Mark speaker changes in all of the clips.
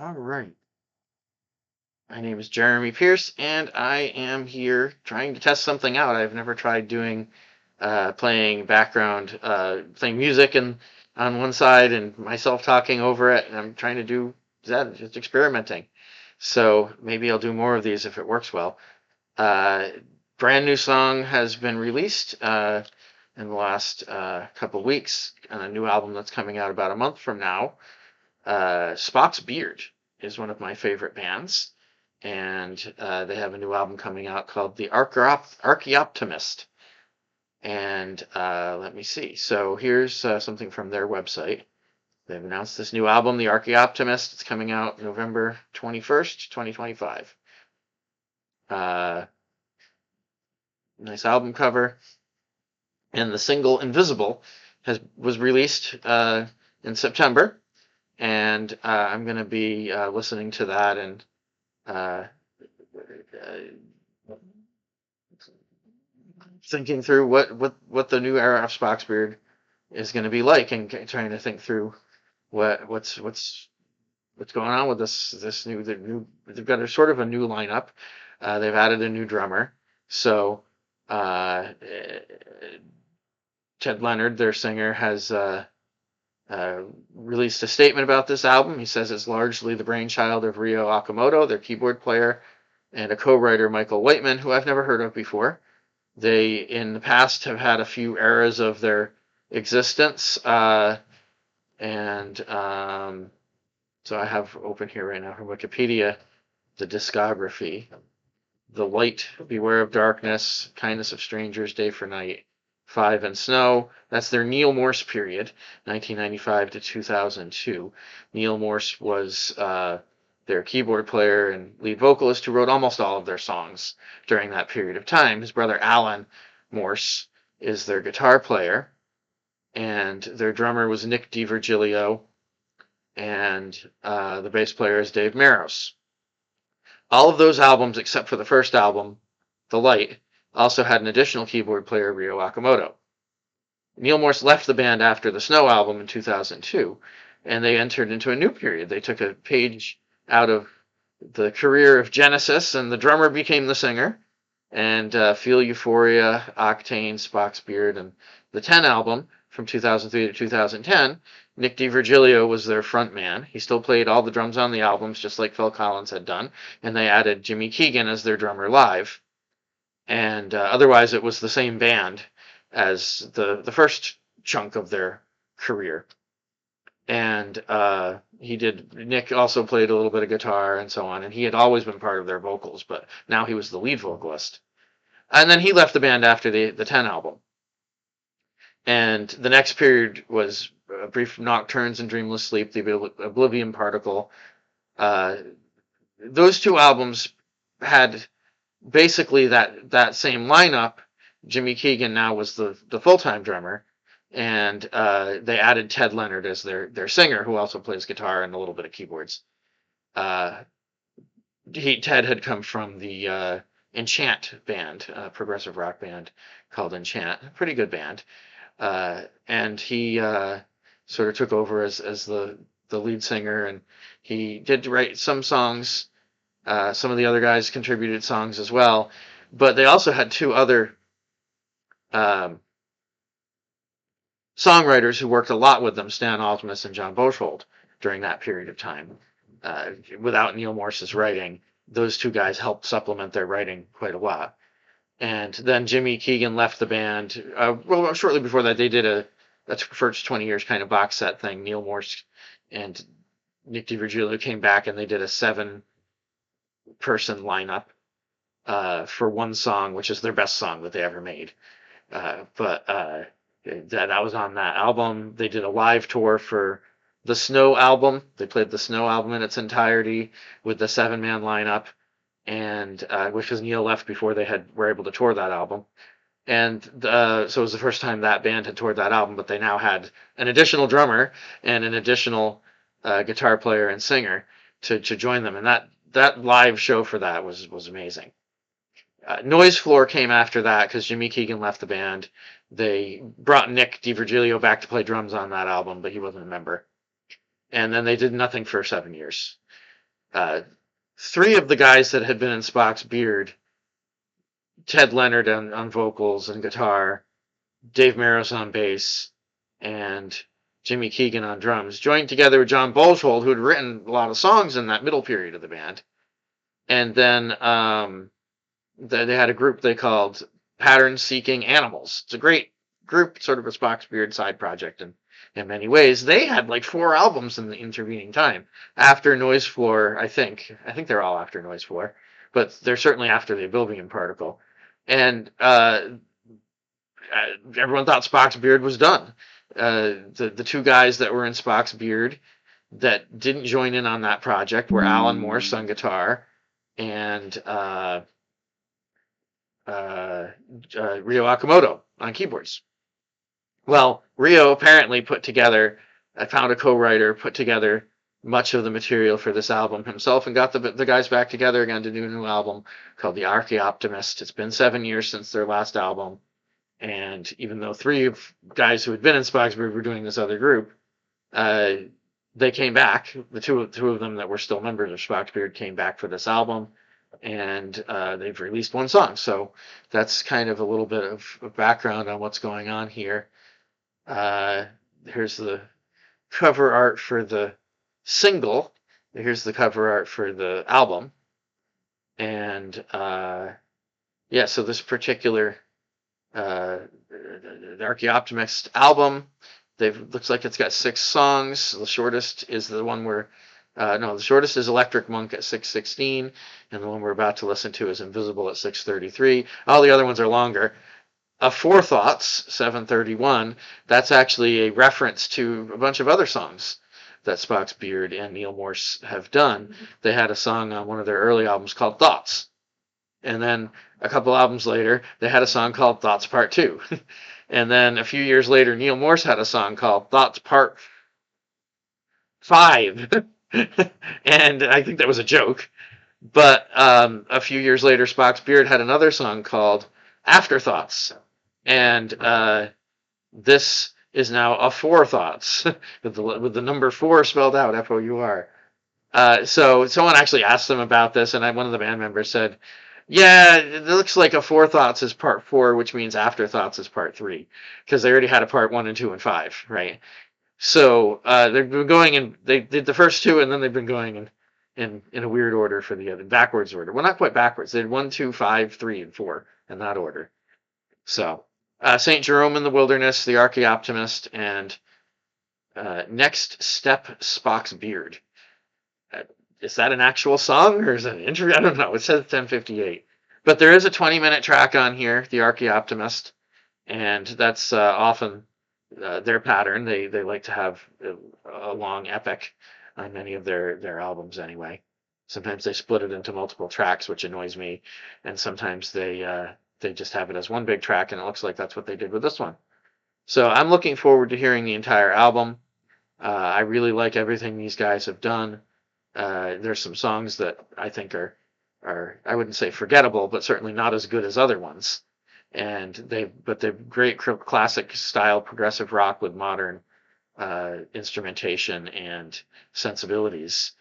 Speaker 1: All right. My name is Jeremy Pierce, and I am here trying to test something out. I've never tried playing music and on one side and myself talking over it, and I'm trying to do that, just experimenting. So maybe I'll do more of these if it works well. Uh, Brand new song has been released in the last couple weeks on a new album that's coming out about a month from now. Spock's Beard is one of my favorite bands, and they have a new album coming out called The Archaeoptimist. And let me see. So here's something from their website. They've announced this new album, The Archaeoptimist. It's coming out November 21st, 2025. Uh, Nice album cover. And the single Invisible was released in September. And I'm going to be listening to that and uh, thinking through what the new era of Spock's Beard is going to be like, and trying to think through what's going on with this new they've got a sort of a new lineup. They've added a new drummer, so Ted Leonard, their singer, has uh, released a statement about this album. He says it's largely the brainchild of Ryo Okamoto, their keyboard player, and a co-writer, Michael Whiteman, who I've never heard of before. They, in the past, have had a few eras of their existence, and so I have open here right now from Wikipedia the discography. The Light, Beware of Darkness, Kindness of Strangers, Day for Night, Five and Snow. That's their Neil Morse period, 1995 to 2002. Neil Morse was their keyboard player and lead vocalist who wrote almost all of their songs during that period of time. His brother Alan Morse is their guitar player, and their drummer was Nick DiVirgilio, and the bass player is Dave Maros. All of those albums, except for the first album, The Light, also had an additional keyboard player, Ryo Okamoto. Neil Morse left the band after the Snow album in 2002, and they entered into a new period. They took a page out of the career of Genesis, and the drummer became the singer. And Feel Euphoria, Octane, Spock's Beard, and the 10 album from 2003 to 2010, Nick DiVirgilio was their front man. He still played all the drums on the albums, just like Phil Collins had done, and they added Jimmy Keegan as their drummer live. And otherwise, it was the same band as the first chunk of their career. And Nick also played a little bit of guitar and so on, and he had always been part of their vocals, but now he was the lead vocalist. And then he left the band after the 10 album. And the next period was Brief Nocturnes and Dreamless Sleep, the Oblivion Particle. Uh, those two albums had basically that same lineup. Jimmy Keegan now was the full-time drummer, and they added Ted Leonard as their singer, who also plays guitar and a little bit of keyboards. Uh, Ted had come from the Enchant band, a progressive rock band called Enchant, pretty good band, and he sort of took over as the lead singer, and he did write some songs. Some of the other guys contributed songs as well, but they also had two other um, songwriters who worked a lot with them, Stan Altemus and John Bosholt, during that period of time. Without Neil Morse's writing, those two guys helped supplement their writing quite a lot. And then Jimmy Keegan left the band. Well, shortly before that, they did a first 20 years kind of box set thing. Neil Morse and Nick DiVirgilio came back, and they did a 7-person lineup for one song, which is their best song that they ever made. But that was on that album. They did a live tour for the Snow album. They played the Snow album in its entirety with the 7-man lineup, and which was Neil left before they were able to tour that album. And so it was the first time that band had toured that album, but they now had an additional drummer and an additional guitar player and singer to join them. And that live show for that was amazing. Noise Floor came after that because Jimmy Keegan left the band. They brought Nick DiVirgilio back to play drums on that album, but he wasn't a member. And then they did nothing for 7 years. uh, three of the guys that had been in Spock's Beard, Ted Leonard on vocals and guitar, Dave Maros on bass, and Jimmy Keegan on drums, joined together with John Bolshold, who had written a lot of songs in that middle period of the band. And then they had a group they called Pattern Seeking Animals. It's a great group, sort of a Spock's Beard side project in many ways. They had like 4 albums in the intervening time. After Noise Floor, I think they're all after Noise Floor, but they're certainly after the Oblivion Particle. And everyone thought Spock's Beard was done. The 2 guys that were in Spock's Beard that didn't join in on that project were Alan Morse on guitar and Ryo Akamoto on keyboards. Well, Ryo apparently I found a co-writer, put together much of the material for this album himself and got the guys back together again to do a new album called The Archaeoptimist. It's been 7 years since their last album. And even though 3 guys who had been in Spock's Beard were doing this other group, they came back. The two of them that were still members of Spock's Beard came back for this album, and they've released 1 song. So that's kind of a little bit of background on what's going on here. Here's the cover art for the single. Here's the cover art for the album. And yeah, so this particular the Archaeoptimist album, looks like it's got 6 songs. The shortest is the one the shortest is Electric Monk at 6:16, and the one we're about to listen to is Invisible at 6:33. All the other ones are longer. Forethoughts, 7:31, that's actually a reference to a bunch of other songs that Spock's Beard and Neil Morse have done. They had a song on one of their early albums called Thoughts. And then a couple albums later, they had a song called Thoughts Part 2. And then a few years later, Neil Morse had a song called Thoughts Part 5. And I think that was a joke. But a few years later, Spock's Beard had another song called Afterthoughts. And this is now a Forethoughts, with the number 4 spelled out, F-O-U-R. So someone actually asked them about this, and one of the band members said, yeah, it looks like a Forethoughts is part 4, which means Afterthoughts is part 3, because they already had a part 1 and 2 and 5, right? So they've been going in. They did the first 2, and then they've been going in a weird order for the other, backwards order. Well, not quite backwards. They did 1, 2, 5, 3, and 4 in that order. So Saint Jerome in the Wilderness, The Archaeoptimist, and Next Step, Spock's Beard. Is that an actual song, or is it an interview? I don't know. It says 10:58. But there is a 20-minute track on here, The Archaeoptimist, and that's often their pattern. They like to have a long epic on many of their albums anyway. Sometimes they split it into multiple tracks, which annoys me, and sometimes they just have it as one big track, and it looks like that's what they did with this one. So I'm looking forward to hearing the entire album. I really like everything these guys have done. There's some songs that I think are I wouldn't say forgettable, but certainly not as good as other ones. And they're great classic style progressive rock with modern instrumentation and sensibilities.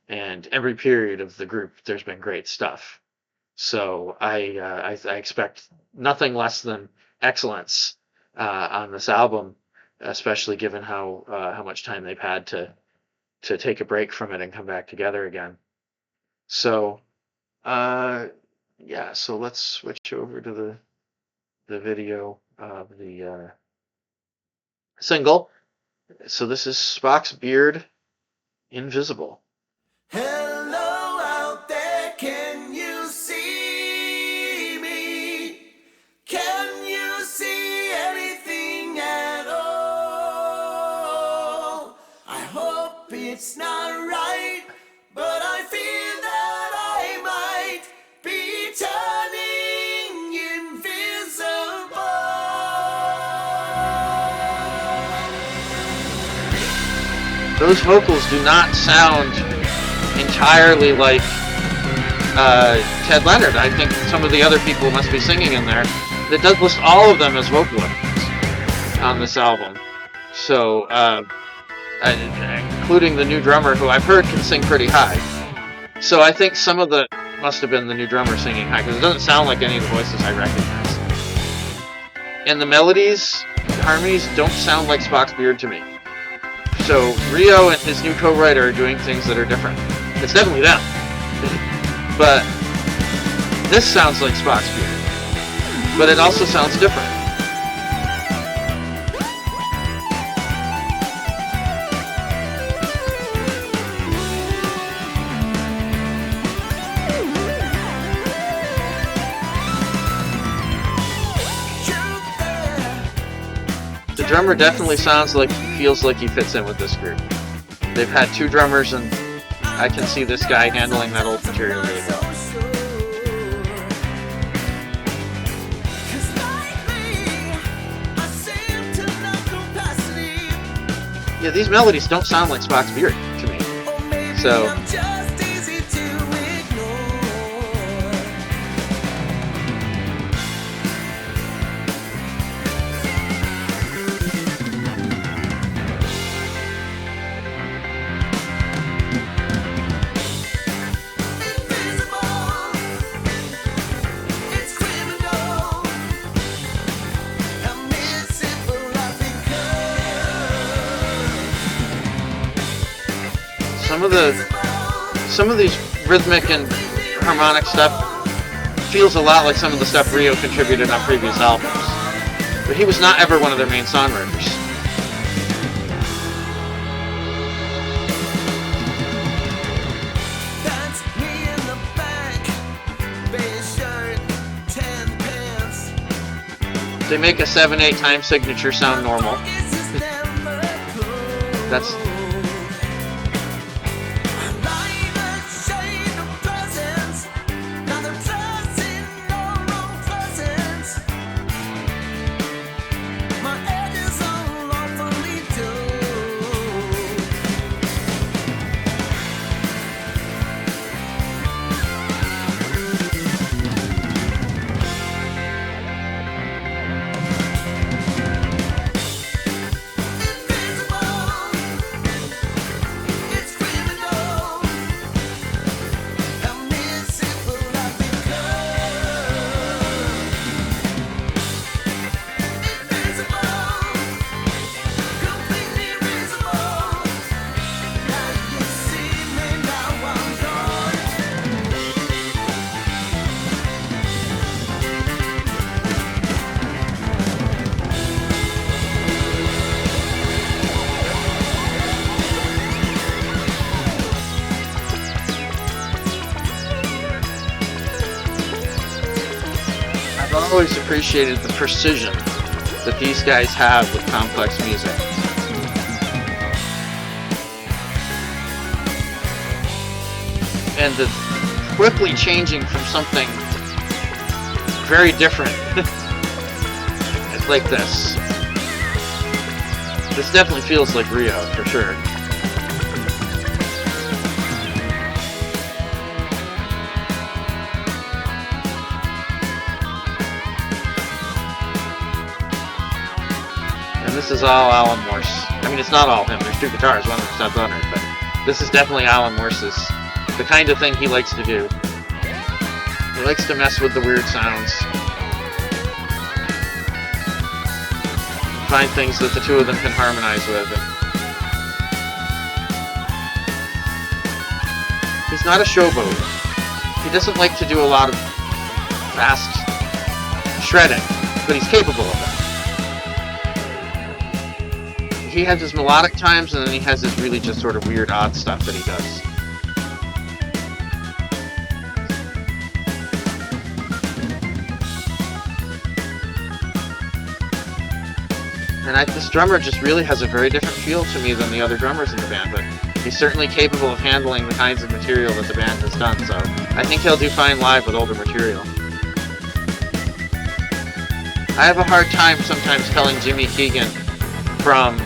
Speaker 1: And every period of the group, there's been great stuff. So I expect nothing less than excellence on this album, especially given how much time they've had to take a break from it and come back together again. So, yeah, so let's switch over to the video of the single. So this is Spock's Beard, Invisible.
Speaker 2: Hello out there, can you see me? Can you see anything at all? I hope it's not right, but I feel that I might be turning invisible.
Speaker 1: Those vocals do not sound entirely like Ted Leonard. I think some of the other people must be singing in there. It does list all of them as vocalists on this album. So, including the new drummer, who I've heard can sing pretty high. So I think some of the must have been the new drummer singing high, because it doesn't sound like any of the voices I recognize. And the melodies, harmonies, don't sound like Spock's beard to me. So Rio and his new co-writer are doing things that are different. It's definitely them. But this sounds like Spock's beard. But it also sounds different. The drummer definitely sounds like he feels like he fits in with this group. They've had two drummers, and I can see this guy handling that old material really well. Yeah, these melodies don't sound like Spock's beard to me. So some of these rhythmic and harmonic stuff feels a lot like some of the stuff Rio contributed on previous albums. But he was not ever one of their main songwriters. They make a 7/8 time signature sound normal. That's I've always appreciated the precision that these guys have with complex music. And the quickly changing from something very different like this. This definitely feels like Rio, for sure. This is all Alan Morse. I mean, it's not all him. There's two guitars, one of them's not on it, but this is definitely Alan Morse's, the kind of thing he likes to do. He likes to mess with the weird sounds. Find things that the two of them can harmonize with. He's not a showboat. He doesn't like to do a lot of fast shredding, but he's capable of it. He has his melodic times, and then he has his really just sort of weird, odd stuff that he does. And this drummer just really has a very different feel to me than the other drummers in the band, but he's certainly capable of handling the kinds of material that the band has done, so I think he'll do fine live with older material. I have a hard time sometimes telling Jimmy Keegan from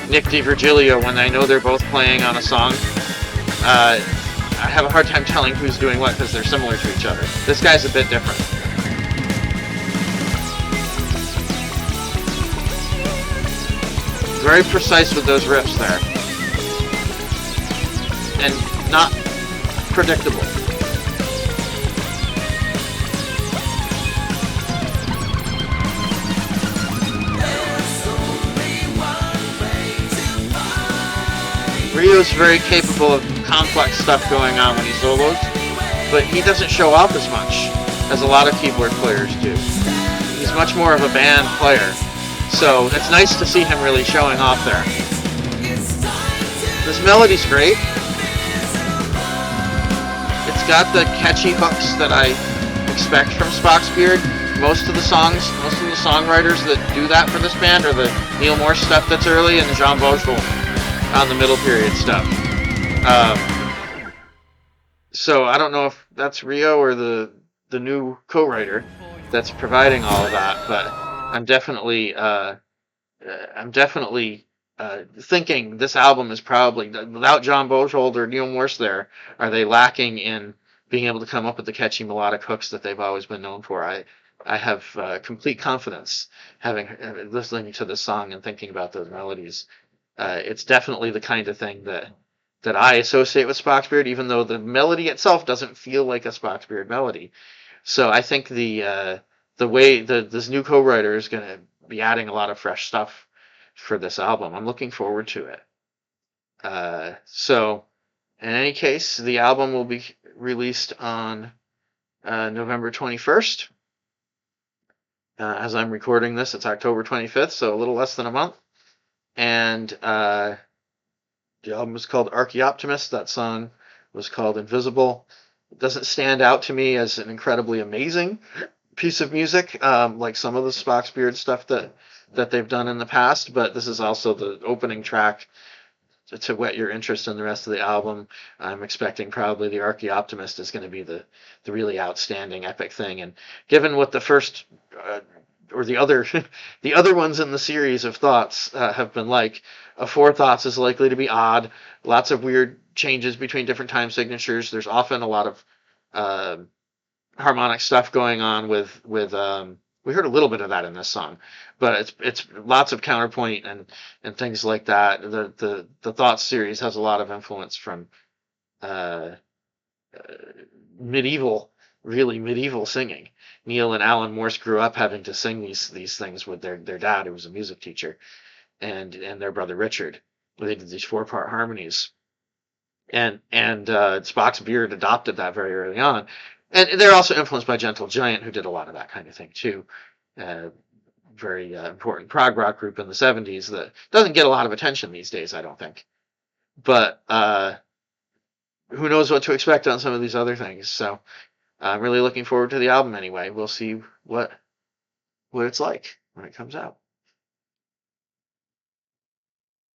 Speaker 1: Nick DiVirgilio when I know they're both playing on a song. I have a hard time telling who's doing what because they're similar to each other. This guy's a bit different. Very precise with those riffs there. And predictable. Rio's very capable of complex stuff going on when he solos, but he doesn't show off as much as a lot of keyboard players do. He's much more of a band player, so it's nice to see him really showing off there. This melody's great. It's got the catchy hooks that I expect from Spock's Beard. Most of the songwriters that do that for this band are the Neil Morse stuff that's early and the Jean Boschel on the middle period stuff. So I don't know if that's Rio or the new co-writer that's providing all of that, but I'm definitely thinking this album is probably, without John Boschel or Neil Morse there, are they lacking in being able to come up with the catchy melodic hooks that they've always been known for. I have complete confidence having listening to this song and thinking about those melodies. It's definitely the kind of thing that I associate with Spock's Beard, even though the melody itself doesn't feel like a Spock's Beard melody. So I think the way this new co-writer is going to be adding a lot of fresh stuff for this album. I'm looking forward to it. So in any case, the album will be released on November 21st. As I'm recording this, it's October 25th, so a little less than a month. And the album was called Archaeoptimist. That song was called Invisible. It doesn't stand out to me as an incredibly amazing piece of music, like some of the Spock's Beard stuff that they've done in the past, but this is also the opening track to whet your interest in the rest of the album. I'm expecting probably the Archaeoptimist is going to be the really outstanding epic thing. And given what the first or the other ones in the series of Thoughts have been like, a Four Thoughts is likely to be odd. Lots of weird changes between different time signatures. There's often a lot of harmonic stuff going on with we heard a little bit of that in this song, but it's lots of counterpoint and things like that. The Thoughts series has a lot of influence from really medieval singing. Neil and Alan Morse grew up having to sing these things with their dad, who was a music teacher, and their brother Richard. They did these 4-part harmonies, and Spock's Beard adopted that very early on. And they're also influenced by Gentle Giant, who did a lot of that kind of thing too. Very important prog rock group in the 70s that doesn't get a lot of attention these days, I don't think. But who knows what to expect on some of these other things. So I'm really looking forward to the album anyway. We'll see what it's like when it comes out.